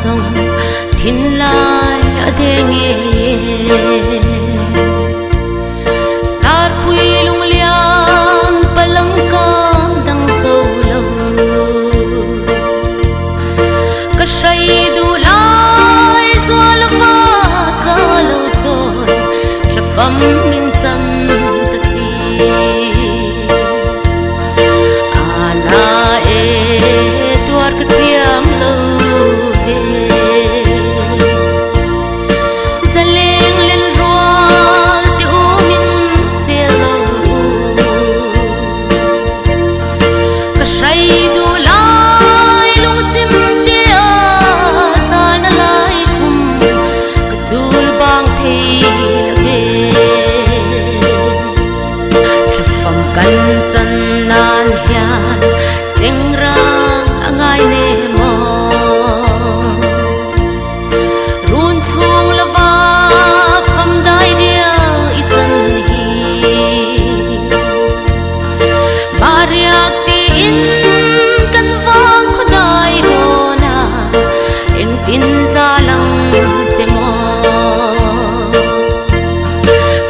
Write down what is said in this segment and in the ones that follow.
sông thiên lai ở thế nghe sát quy lung liang palang ca đằng sâu lâu cả say du lai xóa lấp vá khá lâu rồi cho phẩm minh chân ta si ana e tuar cái tiêm lâu về chân nan hian tiếng rang angai ne mo run chung lava kham dai dia I chân hi mariak ti in kan vang khodai ro na eng tin za lang che mo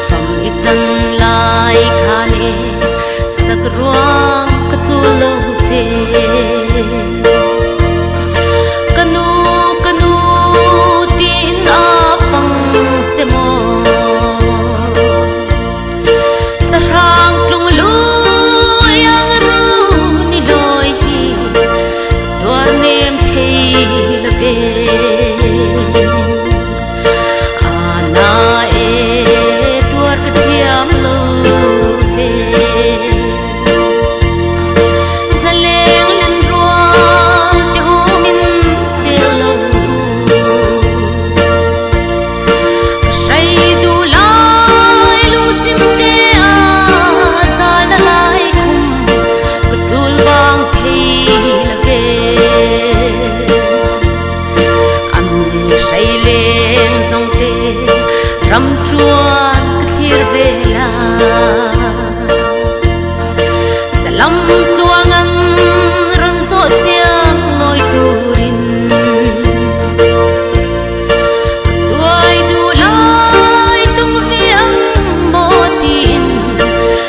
pham I chân lai khane sak ruang ka chu lo che kanu kanu tin a phang che mo sa rang tlung lu yang ru ni loi hi dor nem thei la ve ana e dor ka thiam lo ve ram chuan ka thlir vela salam tuangan ran so siang loi turin tuai du lai tung viang motin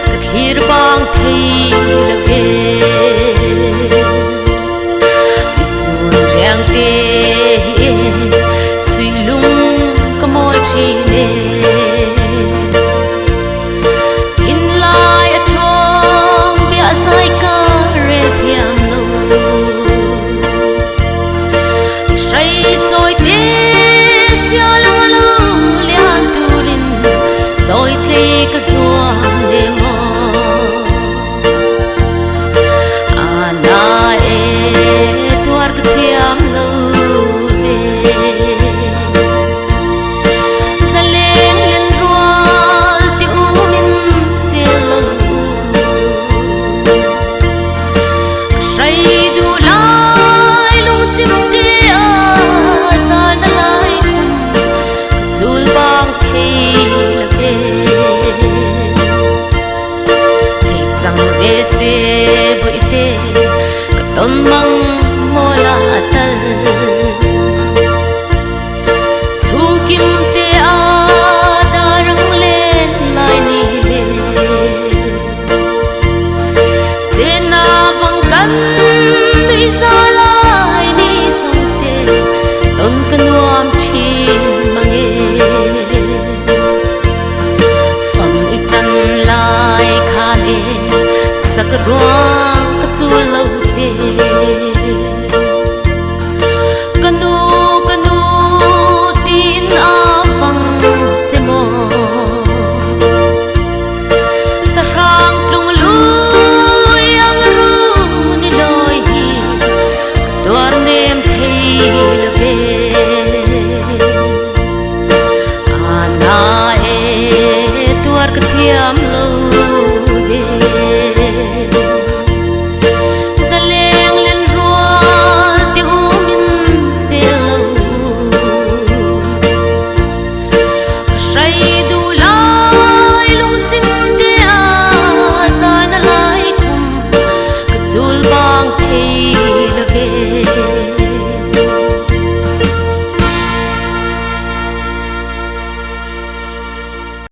ka thlir bang thei la ve chun riang te sui lung ka moi thi ne se boi te ka ton mang mola tal chu kim te a darang len lai ni le se na vang kan dui za lai ni song te ton ka nuam thi mange pham I chan lai khane sak ruang ka chu lo che